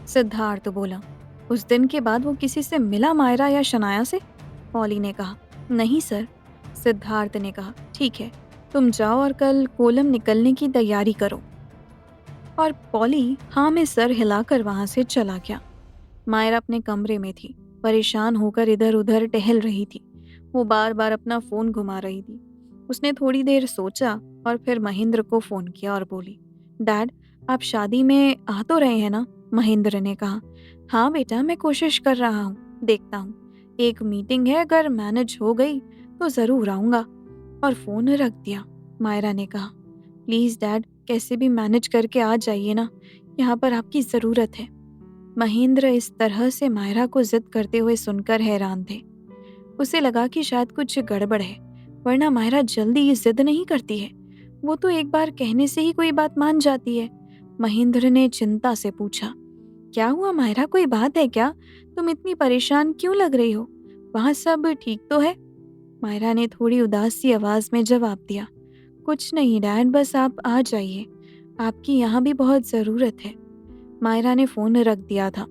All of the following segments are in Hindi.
सिद्धार्थ बोला। उस दिन के बाद वो किसी से मिला मायरा या शनाया से? पॉली ने कहा। नहीं सर। सिद्धार्थ ने कहा, ठीक है, तुम जाओ और कल कोलम निकलने की तैयारी करो। और पॉली हाँ में सर हिलाकर वहां से चला गया। मायरा अपने कमरे में थी, परेशान होकर इधर उधर टहल रही थी। वो बार बार अपना फोन घुमा रही थी। उसने थोड़ी देर सोचा और फिर महेंद्र को फोन किया और बोली, डैड, आप शादी में आ तो रहे हैं ना? महेंद्र ने कहा, हाँ बेटा, मैं कोशिश कर रहा हूँ, देखता हूँ। एक मीटिंग है, अगर मैनेज हो गई तो जरूर आऊंगा। और फोन रख दिया। मायरा ने कहा, प्लीज डैड, कैसे भी मैनेज करके आ जाइए ना, यहाँ पर आपकी जरूरत है। महेंद्र इस तरह से मायरा को जिद करते हुए सुनकर हैरान थे। उसे लगा कि शायद कुछ गड़बड़ है, वरना मायरा जल्दी ये जिद नहीं करती है। वो तो एक बार कहने से ही कोई बात मान जाती है। महेंद्र ने चिंता से पूछा, क्या हुआ मायरा, कोई बात है क्या? तुम इतनी परेशान क्यों लग रही हो? वहाँ सब ठीक तो है? मायरा ने थोड़ी उदास सी आवाज में जवाब दिया, कुछ नहीं डैड, बस आप आ जाइए, आपकी यहाँ भी बहुत ज़रूरत है। मायरा ने फ़ोन रख दिया था।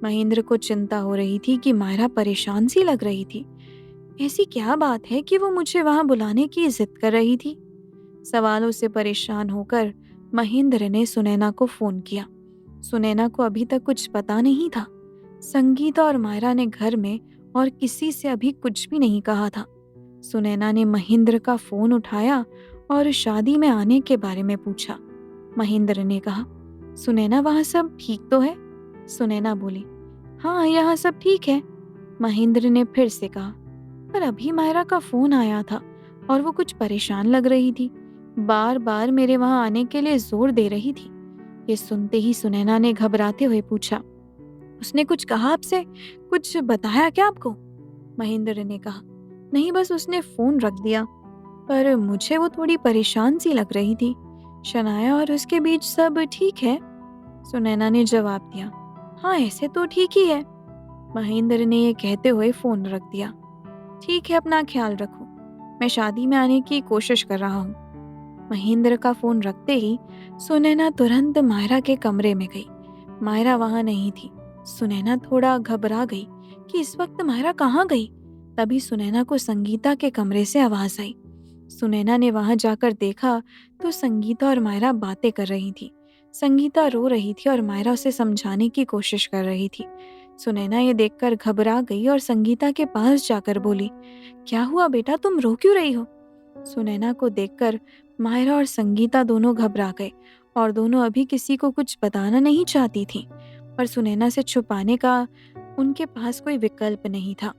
महेंद्र को चिंता हो रही थी कि मायरा परेशान सी लग रही थी। ऐसी क्या बात है कि वो मुझे वहां बुलाने की जिद कर रही थी? सवालों से परेशान होकर महेंद्र ने सुनैना को फ़ोन किया। सुनैना को अभी तक कुछ पता नहीं था। संगीता और मायरा ने घर में और किसी से अभी कुछ भी नहीं कहा था। सुनैना ने महेंद्र का फ़ोन उठाया और शादी में आने के बारे में पूछा। महेंद्र ने कहा, सुनैना, वहाँ सब ठीक तो है? सुनैना बोली, हाँ यहाँ सब ठीक है। महेंद्र ने फिर से कहा, पर अभी मायरा का फोन आया था और वो कुछ परेशान लग रही थी, बार बार मेरे वहां आने के लिए जोर दे रही थी। ये सुनते ही सुनैना ने घबराते हुए पूछा, उसने कुछ कहा आपसे, कुछ बताया क्या आपको? महेंद्र ने कहा, नहीं, बस उसने फोन रख दिया, पर मुझे वो थोड़ी परेशान सी लग रही थी। शनाया और उसके बीच सब ठीक है? सुनैना ने जवाब दिया, हाँ ऐसे तो ठीक ही है। महेंद्र ने ये कहते हुए फोन रख दिया। ठीक है, अपना ख्याल रखो, मैं शादी में आने की कोशिश कर रहा हूँ। महेंद्र का फोन रखते ही सुनैना तुरंत मायरा के कमरे में गई। मायरा वहां नहीं थी। सुनैना थोड़ा घबरा गई कि इस वक्त मायरा कहाँ गई। तभी सुनैना को संगीता के कमरे से आवाज आई। सुनैना ने वहां जाकर देखा तो संगीता और मायरा बातें कर रही थी। संगीता रो रही थी और मायरा उसे समझाने की कोशिश कर रही थी। सुनैना ये देखकर घबरा गई और संगीता के पास जाकर बोली, क्या हुआ बेटा, तुम रो क्यों रही हो? सुनैना को देखकर मायरा और संगीता दोनों घबरा गए और दोनों अभी किसी को कुछ बताना नहीं चाहती थी, पर सुनैना से छुपाने का उनके पास कोई विकल्प नहीं था।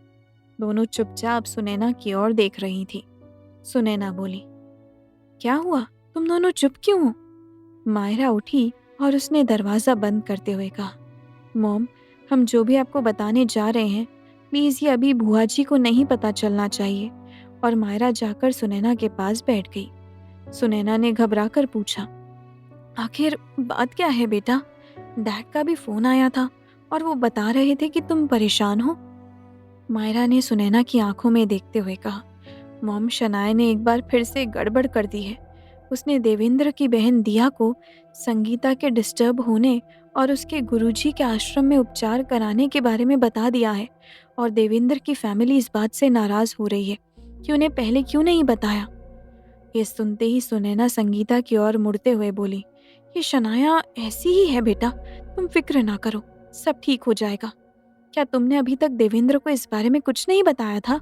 दोनों चुपचाप सुनैना की ओर देख रही थी। सुनैना बोली, क्या हुआ, तुम दोनों चुप क्यों हो? मायरा उठी और उसने दरवाजा बंद करते हुए कहा, मॉम, हम जो भी आपको बताने जा रहे हैं, प्लीज ये अभी बुआ जी को नहीं पता चलना चाहिए। और मायरा जाकर सुनैना के पास बैठ गई। सुनैना ने घबराकर पूछा, आखिर बात क्या है बेटा? डैड का भी फोन आया था और वो बता रहे थे कि तुम परेशान हो। मायरा ने सुनैना की आंखों में देखते हुए कहा, मॉम, शनाया ने एक बार फिर से गड़बड़ कर दी है। उसने देवेंद्र की बहन दिया को संगीता के डिस्टर्ब होने और उसके गुरुजी के आश्रम में उपचार कराने के बारे में बता दिया है। और देवेंद्र की फैमिली इस बात से नाराज हो रही है कि उन्हें पहले क्यों नहीं बताया। ये सुनते ही सुनैना संगीता की ओर मुड़ते हुए बोली, ये शनाया ऐसी ही है बेटा, तुम फिक्र ना करो, सब ठीक हो जाएगा। क्या तुमने अभी तक देवेंद्र को इस बारे में कुछ नहीं बताया था?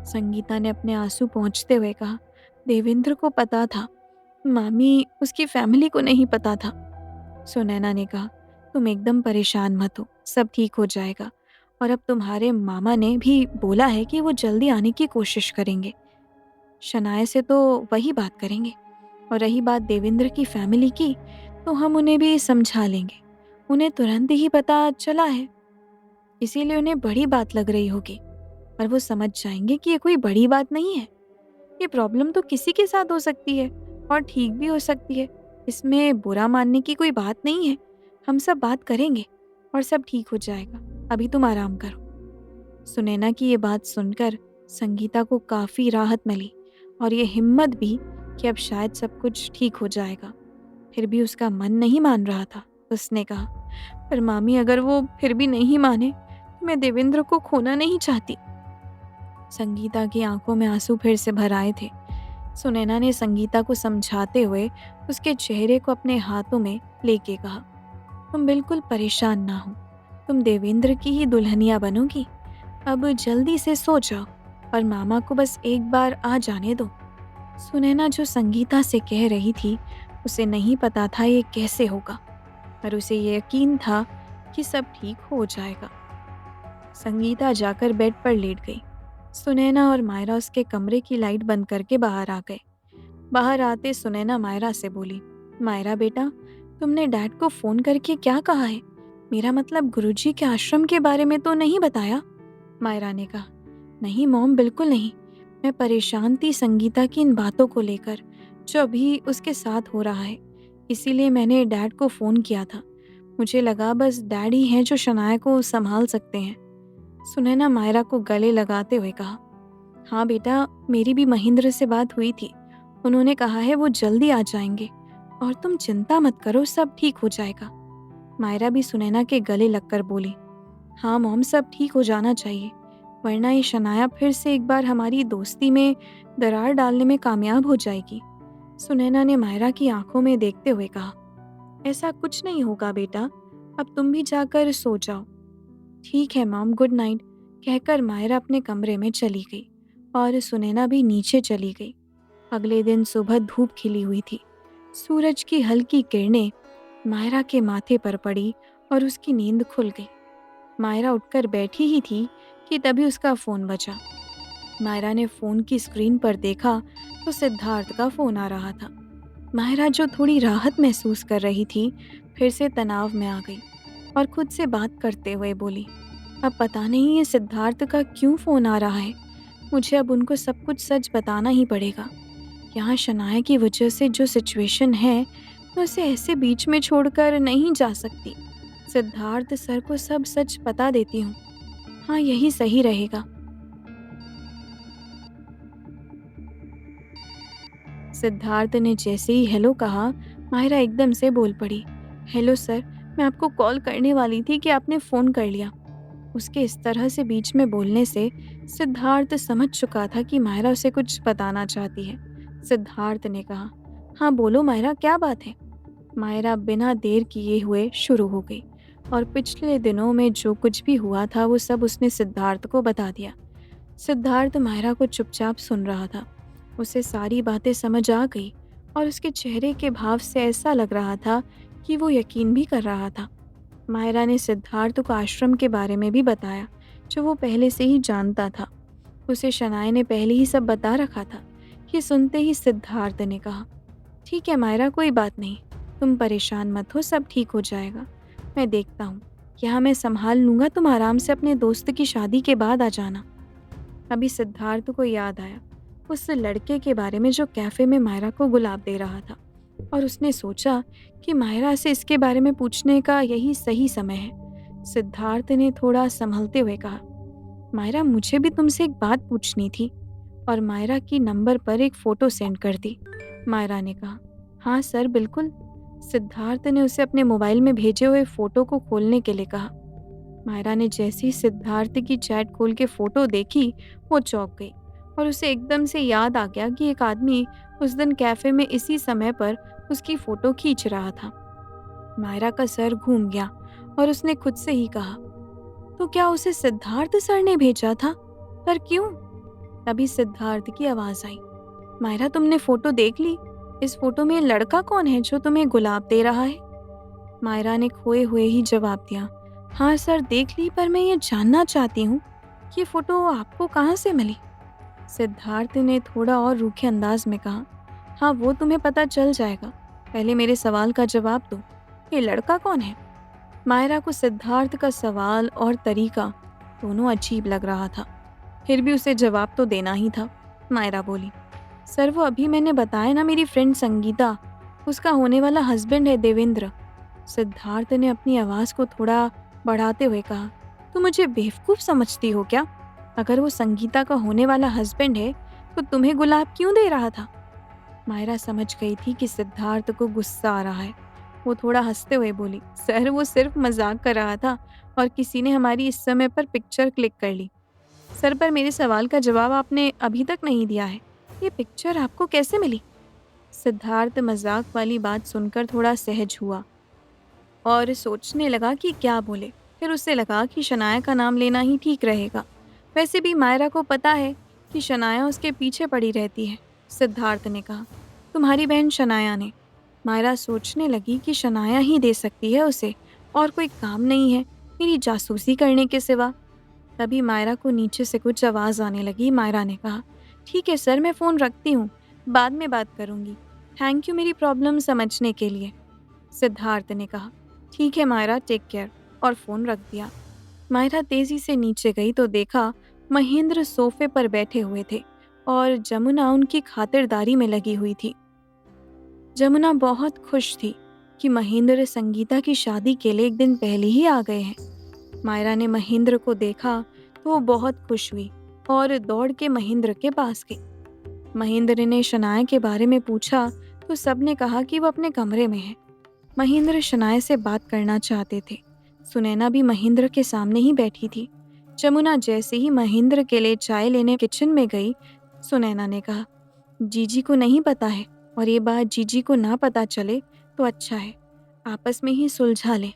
संगीता ने अपने आंसू पोंछते हुए कहा, देवेंद्र को पता था मामी, उसकी फैमिली को नहीं पता था। सुनैना ने कहा, तुम एकदम परेशान मत हो, सब ठीक हो जाएगा। और अब तुम्हारे मामा ने भी बोला है कि वो जल्दी आने की कोशिश करेंगे। शनाया से तो वही बात करेंगे। और रही बात देवेंद्र की फैमिली की, तो हम उन्हें भी समझा लेंगे। उन्हें तुरंत ही पता चला है, इसीलिए उन्हें बड़ी बात लग रही होगी। पर वो समझ जाएंगे कि ये कोई बड़ी बात नहीं है। ये प्रॉब्लम तो किसी के साथ हो सकती है और ठीक भी हो सकती है। इसमें बुरा मानने की कोई बात नहीं है। हम सब बात करेंगे और सब ठीक हो जाएगा। अभी तुम आराम करो। सुनैना की ये बात सुनकर संगीता को काफ़ी राहत मिली और ये हिम्मत भी कि अब शायद सब कुछ ठीक हो जाएगा। फिर भी उसका मन नहीं मान रहा था। उसने कहा, पर मामी अगर वो फिर भी नहीं माने तो मैं देवेंद्र को खोना नहीं चाहती। संगीता की आंखों में आंसू फिर से भर आए थे। सुनैना ने संगीता को समझाते हुए उसके चेहरे को अपने हाथों में लेके कहा, तुम बिल्कुल परेशान ना हो, तुम देवेंद्र की ही दुल्हनिया बनोगी। अब जल्दी से सो जाओ और मामा को बस एक बार आ जाने दो। सुनैना जो संगीता से कह रही थी उसे नहीं पता था ये कैसे होगा, पर उसे ये यकीन था कि सब ठीक हो जाएगा। संगीता जाकर बेड पर लेट गई। सुनैना और मायरा उसके कमरे की लाइट बंद करके बाहर आ गए। बाहर आते सुनैना मायरा से बोली, मायरा बेटा, तुमने डैड को फ़ोन करके क्या कहा है? मेरा मतलब गुरुजी के आश्रम के बारे में तो नहीं बताया? मायरा ने कहा, नहीं मॉम, बिल्कुल नहीं। मैं परेशान थी संगीता की इन बातों को लेकर जो अभी उसके साथ हो रहा है, इसीलिए मैंने डैड को फ़ोन किया था। मुझे लगा बस डैड ही हैं जो शनाया को संभाल सकते हैं। सुनैना मायरा को गले लगाते हुए कहा, हाँ बेटा, मेरी भी महेंद्र से बात हुई थी। उन्होंने कहा है वो जल्दी आ जाएंगे और तुम चिंता मत करो, सब ठीक हो जाएगा। मायरा भी सुनैना के गले लगकर बोली, हाँ मॉम, सब ठीक हो जाना चाहिए, वरना ये शनाया फिर से एक बार हमारी दोस्ती में दरार डालने में कामयाब हो जाएगी। सुनैना ने मायरा की आंखों में देखते हुए कहा, ऐसा कुछ नहीं होगा बेटा, अब तुम भी जाकर सो जाओ। ठीक है मॉम, गुड नाइट, कहकर मायरा अपने कमरे में चली गई और सुनैना भी नीचे चली गई। अगले दिन सुबह धूप खिली हुई थी। सूरज की हल्की किरणें मायरा के माथे पर पड़ी और उसकी नींद खुल गई। मायरा उठकर बैठी ही थी कि तभी उसका फ़ोन बजा। मायरा ने फ़ोन की स्क्रीन पर देखा तो सिद्धार्थ का फ़ोन आ रहा था। मायरा जो थोड़ी राहत महसूस कर रही थी, फिर से तनाव में आ गई और खुद से बात करते हुए बोली, अब पता नहीं ये सिद्धार्थ का क्यों फ़ोन आ रहा है। मुझे अब उनको सब कुछ सच बताना ही पड़ेगा। यहाँ शनाया की वजह से जो सिचुएशन है, मैं उसे ऐसे बीच में छोड़कर नहीं जा सकती। सिद्धार्थ सर को सब सच बता देती हूँ। हाँ, यही सही रहेगा। सिद्धार्थ ने जैसे ही हेलो कहा, माहिरा एकदम से बोल पड़ी, हेलो सर, मैं आपको कॉल करने वाली थी कि आपने फ़ोन कर लिया। उसके इस तरह से बीच में बोलने से सिद्धार्थ समझ चुका था कि माहिरा उसे कुछ बताना चाहती है। सिद्धार्थ ने कहा, हाँ बोलो माहिरा, क्या बात है? माहिरा बिना देर किए हुए शुरू हो गई और पिछले दिनों में जो कुछ भी हुआ था वो सब उसने सिद्धार्थ को बता दिया। सिद्धार्थ माहिरा को चुपचाप सुन रहा था। उसे सारी बातें समझ आ गई और उसके चेहरे के भाव से ऐसा लग रहा था कि वो यकीन भी कर रहा था। माहिरा ने सिद्धार्थ को आश्रम के बारे में भी बताया जो वो पहले से ही जानता था। उसे शनाया ने पहले ही सब बता रखा था। ये सुनते ही सिद्धार्थ ने कहा, ठीक है माहिरा, कोई बात नहीं, तुम परेशान मत हो, सब ठीक हो जाएगा। मैं देखता हूँ, यहाँ मैं संभाल लूँगा, तुम आराम से अपने दोस्त की शादी के बाद आ जाना। अभी सिद्धार्थ को याद आया उस लड़के के बारे में जो कैफ़े में मायरा को गुलाब दे रहा था और उसने सोचा कि मायरा से इसके बारे में पूछने का यही सही समय है। सिद्धार्थ ने थोड़ा संभलते हुए कहा, मायरा, मुझे भी तुमसे एक बात पूछनी थी, और मायरा की नंबर पर एक फ़ोटो सेंड कर दी। मायरा ने कहा, हाँ सर, बिल्कुल। सिद्धार्थ ने उसे अपने मोबाइल में भेजे हुए फ़ोटो को खोलने के लिए कहा। मायरा ने जैसे ही सिद्धार्थ की चैट खोल के फ़ोटो देखी, वो चौंक गई और उसे एकदम से याद आ गया कि एक आदमी उस दिन कैफ़े में इसी समय पर उसकी फ़ोटो खींच रहा था। मायरा का सर घूम गया और उसने खुद से ही कहा, तो क्या उसे सिद्धार्थ सर ने भेजा था? पर क्यों? तभी सिद्धार्थ की आवाज़ आई, मायरा, तुमने फ़ोटो देख ली? इस फ़ोटो में ये लड़का कौन है जो तुम्हें गुलाब दे रहा है? मायरा ने खोए हुए ही जवाब दिया, हाँ सर, देख ली, पर मैं ये जानना चाहती हूँ कि ये फ़ोटो आपको कहाँ से मिली? सिद्धार्थ ने थोड़ा और रूखे अंदाज में कहा, हाँ वो तुम्हें पता चल जाएगा, पहले मेरे सवाल का जवाब दो, ये लड़का कौन है? मायरा को सिद्धार्थ का सवाल और तरीका दोनों अजीब लग रहा था, फिर भी उसे जवाब तो देना ही था। मायरा बोली, सर वो अभी मैंने बताया ना, मेरी फ्रेंड संगीता, उसका होने वाला हस्बैंड है देवेंद्र। सिद्धार्थ ने अपनी आवाज़ को थोड़ा बढ़ाते हुए कहा, तुम मुझे बेवकूफ़ समझती हो क्या? अगर वो संगीता का होने वाला हस्बैंड है तो तुम्हें गुलाब क्यों दे रहा था? मायरा समझ गई थी कि सिद्धार्थ को गुस्सा आ रहा है वो थोड़ा हंसते हुए बोली, सर वो सिर्फ मजाक कर रहा था और किसी ने हमारी इस समय पर पिक्चर क्लिक कर ली। सर पर मेरे सवाल का जवाब आपने अभी तक नहीं दिया है। ये पिक्चर आपको कैसे मिली? सिद्धार्थ मजाक वाली बात सुनकर थोड़ा सहज हुआ और सोचने लगा कि क्या बोले। फिर उसे लगा कि शनाया का नाम लेना ही ठीक रहेगा। वैसे भी मायरा को पता है कि शनाया उसके पीछे पड़ी रहती है। सिद्धार्थ ने कहा, तुम्हारी बहन शनाया ने। मायरा सोचने लगी कि शनाया ही दे सकती है उसे, और कोई काम नहीं है मेरी जासूसी करने के सिवा। तभी मायरा को नीचे से कुछ आवाज़ आने लगी। मायरा ने कहा, ठीक है सर, मैं फ़ोन रखती हूँ, बाद में बात करूँगी। थैंक यू मेरी प्रॉब्लम समझने के लिए। सिद्धार्थ ने कहा, ठीक है मायरा, टेक केयर, और फ़ोन रख दिया। मायरा तेज़ी से नीचे गई तो देखा महेंद्र सोफे पर बैठे हुए थे और जमुना उनकी खातिरदारी में लगी हुई थी। जमुना बहुत खुश थी कि महेंद्र संगीता की शादी के लिए एक दिन पहले ही आ गए हैं। मायरा ने महेंद्र को देखा तो वो बहुत खुश हुई और दौड़ के महेंद्र के पास गई। महेंद्र ने शनाया के बारे में पूछा तो सबने कहा कि वो अपने कमरे में है। महेंद्र शनाया से बात करना चाहते थे। सुनैना भी महेंद्र के सामने ही बैठी थी। जमुना जैसे ही महेंद्र के लिए चाय लेने किचन में गई, सुनैना ने कहा, जीजी को नहीं पता है, और ये बात जीजी को ना पता चले तो अच्छा है, आपस में ही सुलझा लें।